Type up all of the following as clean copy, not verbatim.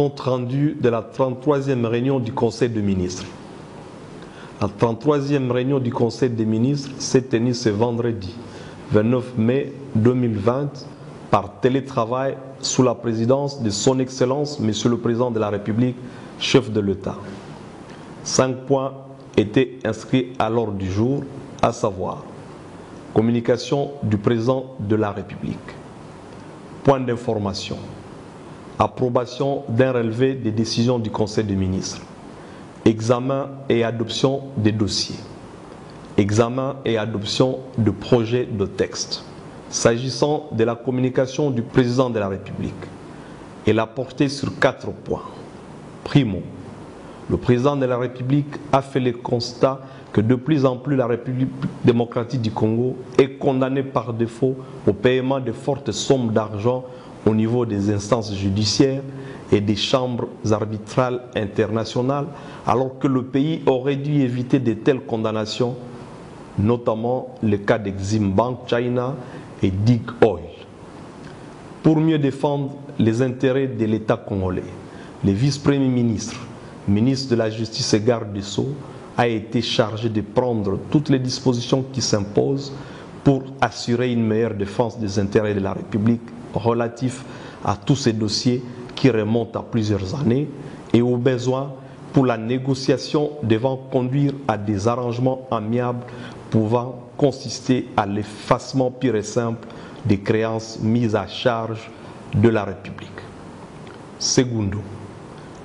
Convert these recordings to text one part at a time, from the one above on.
Compte rendu de la 33e réunion du Conseil des ministres. La 33e réunion du Conseil des ministres s'est tenue ce vendredi 29 mai 2020 par télétravail sous la présidence de Son Excellence Monsieur le Président de la République, chef de l'État. 5 points étaient inscrits à l'ordre du jour, à savoir communication du Président de la République. Point d'information. Approbation d'un relevé des décisions du Conseil des ministres. Examen et adoption des dossiers. Examen et adoption de projets de texte. S'agissant de la communication du Président de la République, elle a porté sur 4 points. Primo, le Président de la République a fait le constat que de plus en plus la République démocratique du Congo est condamnée par défaut au paiement de fortes sommes d'argent au niveau des instances judiciaires et des chambres arbitrales internationales, alors que le pays aurait dû éviter de telles condamnations, notamment le cas d'Exim Bank China et Dig Oil. Pour mieux défendre les intérêts de l'État congolais, le vice-premier ministre, ministre de la Justice et garde des Sceaux, a été chargé de prendre toutes les dispositions qui s'imposent pour assurer une meilleure défense des intérêts de la République relatifs à tous ces dossiers qui remontent à plusieurs années et aux besoins pour la négociation devant conduire à des arrangements amiables pouvant consister à l'effacement pur et simple des créances mises à charge de la République. Secondo,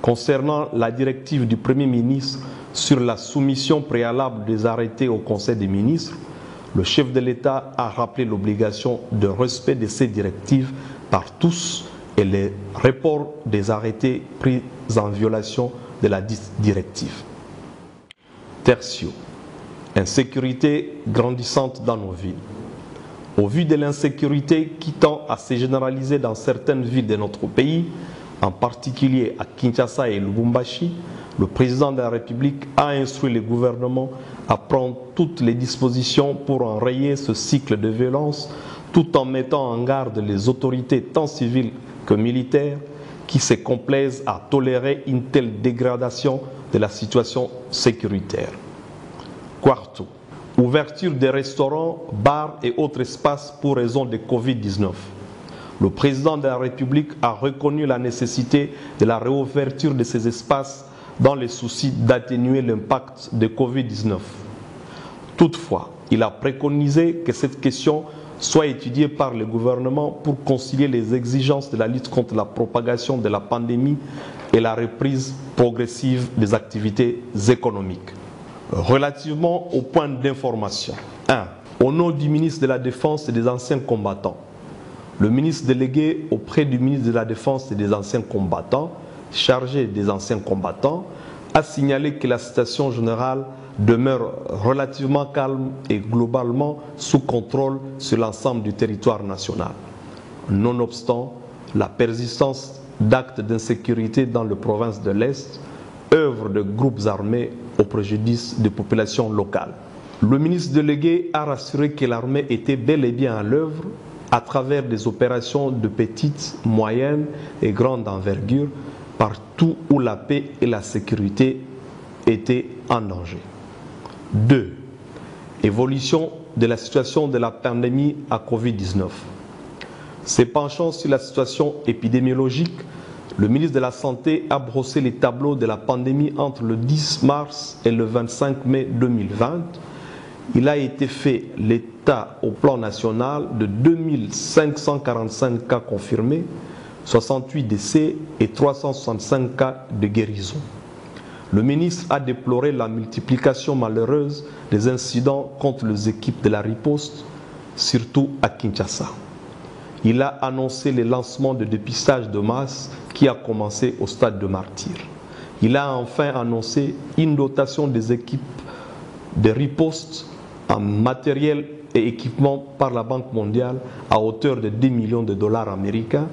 concernant la directive du Premier ministre sur la soumission préalable des arrêtés au Conseil des ministres, le chef de l'État a rappelé l'obligation de respect de ces directives par tous et le report des arrêtés pris en violation de la directive. Tertio, insécurité grandissante dans nos villes. Au vu de l'insécurité qui tend à se généraliser dans certaines villes de notre pays, en particulier à Kinshasa et Lubumbashi, le président de la République a instruit le gouvernement à prendre toutes les dispositions pour enrayer ce cycle de violence, tout en mettant en garde les autorités tant civiles que militaires qui se complaisent à tolérer une telle dégradation de la situation sécuritaire. Quarto, ouverture des restaurants, bars et autres espaces pour raison de Covid-19. Le président de la République a reconnu la nécessité de la réouverture de ces espaces dans le souci d'atténuer l'impact de Covid-19. Toutefois, il a préconisé que cette question soit étudiée par le gouvernement pour concilier les exigences de la lutte contre la propagation de la pandémie et la reprise progressive des activités économiques. Relativement au point d'information. 1. Au nom du ministre de la Défense et des anciens combattants, le ministre délégué auprès du ministre de la Défense et des anciens combattants, chargé des anciens combattants, a signalé que la situation générale demeure relativement calme et globalement sous contrôle sur l'ensemble du territoire national. Nonobstant la persistance d'actes d'insécurité dans les provinces de l'Est, œuvre de groupes armés au préjudice des populations locales. Le ministre délégué a rassuré que l'armée était bel et bien à l'œuvre à travers des opérations de petite, moyenne et grande envergure partout où la paix et la sécurité étaient en danger. 2. Évolution de la situation de la pandémie à Covid-19. Se penchant sur la situation épidémiologique, le ministre de la Santé a brossé les tableaux de la pandémie entre le 10 mars et le 25 mai 2020. Il a été fait l'état au plan national de 2545 cas confirmés, 68 décès et 365 cas de guérison. Le ministre a déploré la multiplication malheureuse des incidents contre les équipes de la riposte, surtout à Kinshasa. Il a annoncé le lancement de dépistage de masse qui a commencé au stade de Martyr. Il a enfin annoncé une dotation des équipes de riposte en matériel et équipement par la Banque mondiale à hauteur de 10 millions de dollars américains,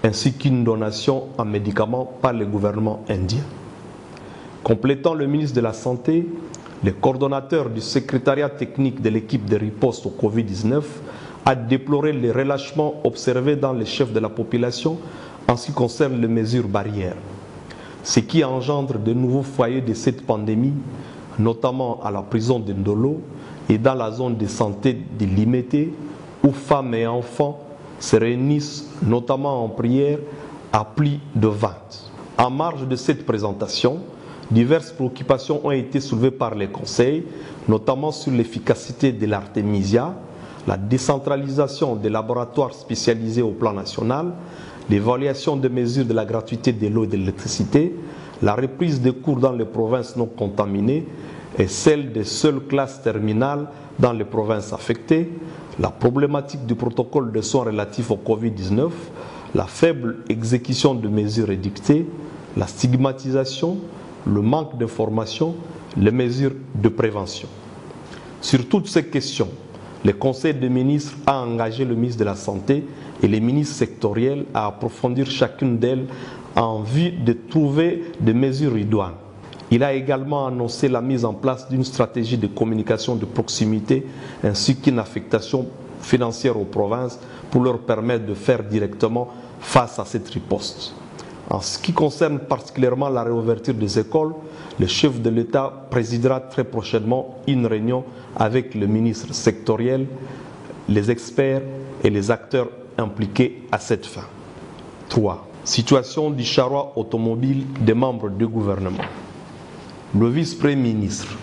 ainsi qu'une donation en médicaments par le gouvernement indien. Complétant le ministre de la Santé, le coordonnateur du secrétariat technique de l'équipe de riposte au Covid-19 a déploré les relâchements observés dans les chefs de la population en ce qui concerne les mesures barrières. ce qui engendre de nouveaux foyers de cette pandémie, notamment à la prison de Ndolo et dans la zone de santé de Limete, où femmes et enfants se réunissent notamment en prière à plus de 20. En marge de cette présentation, diverses préoccupations ont été soulevées par les conseils, notamment sur l'efficacité de l'Artemisia, la décentralisation des laboratoires spécialisés au plan national, l'évaluation des mesures de la gratuité de l'eau et de l'électricité, la reprise des cours dans les provinces non contaminées et celle des seules classes terminales dans les provinces affectées, la problématique du protocole de soins relatif au Covid-19, la faible exécution de mesures édictées, la stigmatisation, le manque d'information, les mesures de prévention. Sur toutes ces questions, le Conseil des ministres a engagé le ministre de la Santé et les ministres sectoriels à approfondir chacune d'elles en vue de trouver des mesures idoines. Il a également annoncé la mise en place d'une stratégie de communication de proximité ainsi qu'une affectation financière aux provinces pour leur permettre de faire directement face à cette riposte. En ce qui concerne particulièrement la réouverture des écoles, le chef de l'État présidera très prochainement une réunion avec le ministre sectoriel, les experts et les acteurs impliqués à cette fin. 3. Situation du charroi automobile des membres du gouvernement. Le vice-premier ministre,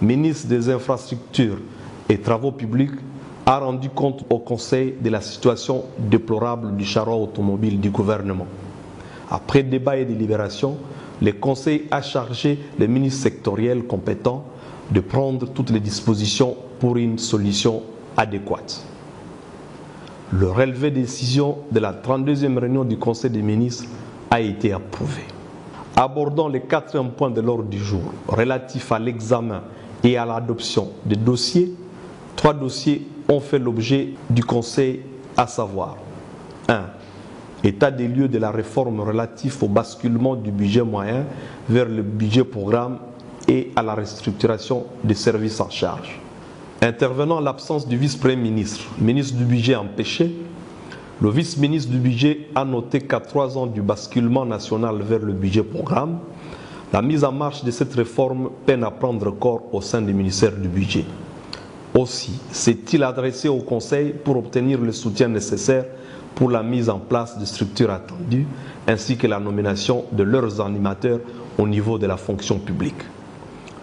ministre des Infrastructures et Travaux publics, a rendu compte au Conseil de la situation déplorable du charroi automobile du gouvernement. Après débat et délibération, le Conseil a chargé les ministres sectoriels compétents de prendre toutes les dispositions pour une solution adéquate. Le relevé de décision de la 32e réunion du Conseil des ministres a été approuvé. Abordant le 4e point de l'ordre du jour relatif à l'examen et à l'adoption des dossiers, 3 dossiers ont fait l'objet du Conseil, à savoir 1. État des lieux de la réforme relative au basculement du budget moyen vers le budget programme et à la restructuration des services en charge. Intervenant en l'absence du vice-premier ministre, ministre du budget empêché, le vice-ministre du budget a noté qu'à 3 ans du basculement national vers le budget programme, la mise en marche de cette réforme peine à prendre corps au sein du ministère du budget. Aussi, s'est-il adressé au Conseil pour obtenir le soutien nécessaire pour la mise en place de structures attendues, ainsi que la nomination de leurs animateurs au niveau de la fonction publique.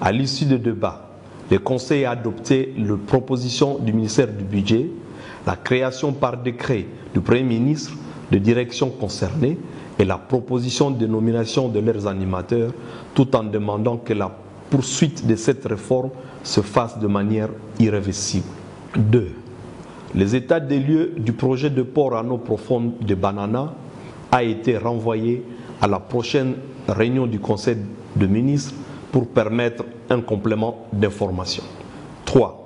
À l'issue du débat, le Conseil a adopté la proposition du ministère du Budget, la création par décret du Premier ministre de directions concernées et la proposition de nomination de leurs animateurs, tout en demandant que la poursuite de cette réforme se fasse de manière irréversible. 2. Les états des lieux du projet de port en eau profonde de Banana a été renvoyé à la prochaine réunion du Conseil des ministres pour permettre un complément d'information. 3.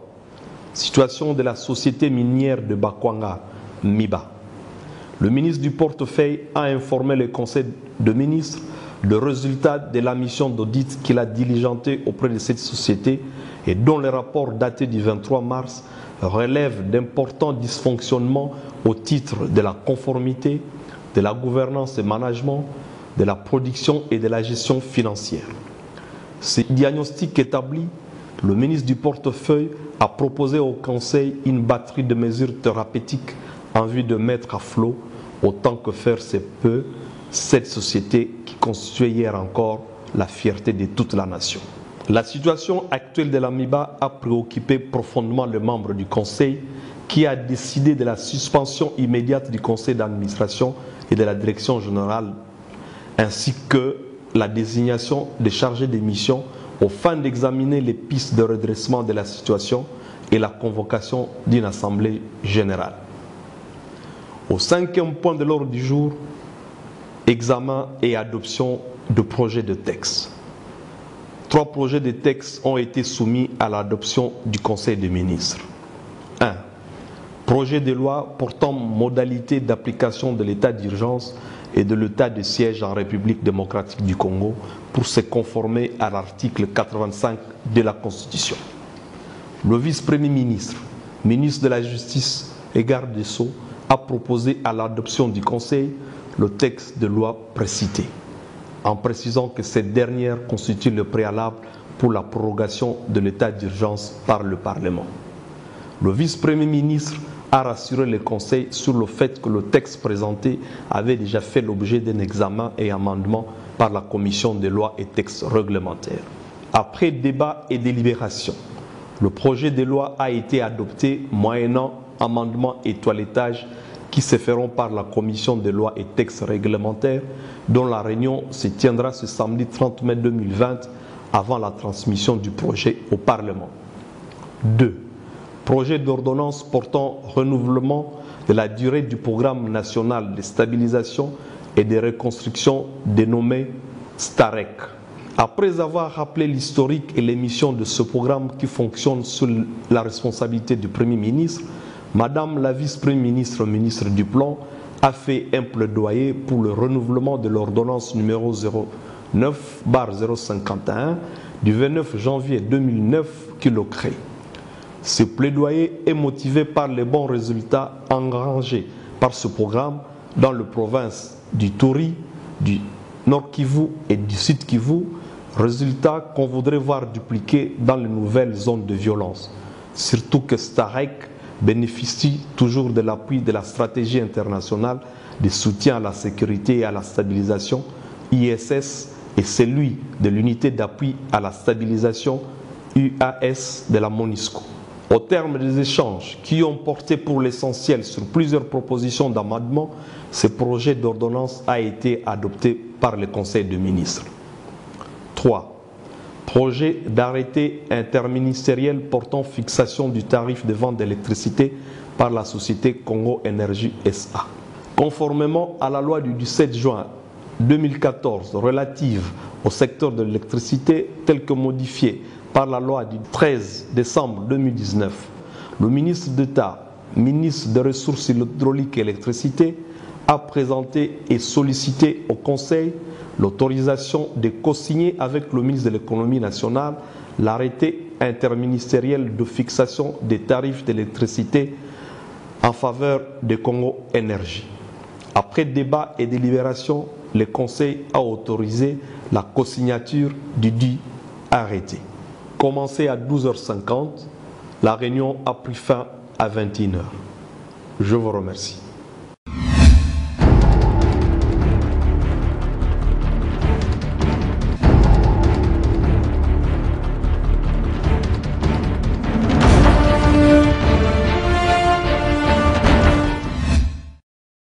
Situation de la société minière de Bakwanga, MIBA. Le ministre du portefeuille a informé le Conseil des ministres du résultat de la mission d'audit qu'il a diligentée auprès de cette société et dont le rapport daté du 23 mars relève d'importants dysfonctionnements au titre de la conformité, de la gouvernance et management, de la production et de la gestion financière. Ce diagnostic établi, le ministre du portefeuille a proposé au Conseil une batterie de mesures thérapeutiques en vue de mettre à flot, autant que faire se peut, cette société qui constituait hier encore la fierté de toute la nation. La situation actuelle de la MIBA a préoccupé profondément les membres du Conseil qui a décidé de la suspension immédiate du Conseil d'administration et de la direction générale ainsi que la désignation des chargés des missions aux fins d'examiner les pistes de redressement de la situation et la convocation d'une assemblée générale. Au 5e point de l'ordre du jour, examen et adoption de projets de texte. 3 projets de texte ont été soumis à l'adoption du Conseil des ministres. 1. Projet de loi portant modalité d'application de l'état d'urgence et de l'état de siège en République démocratique du Congo pour se conformer à l'article 85 de la Constitution. Le vice-premier ministre, ministre de la Justice et garde des Sceaux, a proposé à l'adoption du Conseil le texte de loi précité. en précisant que cette dernière constitue le préalable pour la prorogation de l'état d'urgence par le Parlement. Le vice-premier ministre a rassuré le Conseil sur le fait que le texte présenté avait déjà fait l'objet d'un examen et amendement par la Commission des lois et textes réglementaires. Après débat et délibération, le projet de loi a été adopté moyennant amendements et toilettage qui se feront par la Commission des lois et textes réglementaires, dont la réunion se tiendra ce samedi 30 mai 2020 avant la transmission du projet au Parlement. 2. Projet d'ordonnance portant renouvellement de la durée du programme national de stabilisation et de reconstruction dénommé STAREC. Après avoir rappelé l'historique et les missions de ce programme qui fonctionne sous la responsabilité du Premier ministre, Madame la vice-première ministre, ministre du Plan, a fait un plaidoyer pour le renouvellement de l'ordonnance numéro 09/051 du 29 janvier 2009 qui le crée. Ce plaidoyer est motivé par les bons résultats engrangés par ce programme dans les provinces du Touri, du Nord Kivu et du Sud Kivu, résultats qu'on voudrait voir dupliqués dans les nouvelles zones de violence. Surtout que STAREC bénéficie toujours de l'appui de la stratégie internationale de soutien à la sécurité et à la stabilisation, ISS, et celui de l'unité d'appui à la stabilisation, UAS, de la MONUSCO. Au terme des échanges qui ont porté pour l'essentiel sur plusieurs propositions d'amendement, ce projet d'ordonnance a été adopté par le Conseil des ministres. 3. Projet d'arrêté interministériel portant fixation du tarif de vente d'électricité par la société Congo Énergie SA. Conformément à la loi du 17 juin 2014 relative au secteur de l'électricité telle que modifiée par la loi du 13 décembre 2019, le ministre d'État, ministre des Ressources hydrauliques et électricité, a présenté et sollicité au Conseil l'autorisation de co-signer avec le ministre de l'Économie nationale l'arrêté interministériel de fixation des tarifs d'électricité en faveur de Congo Énergie. Après débat et délibération, le Conseil a autorisé la co-signature du dit arrêté. Commencé à 12h50, la réunion a pris fin à 21h. Je vous remercie.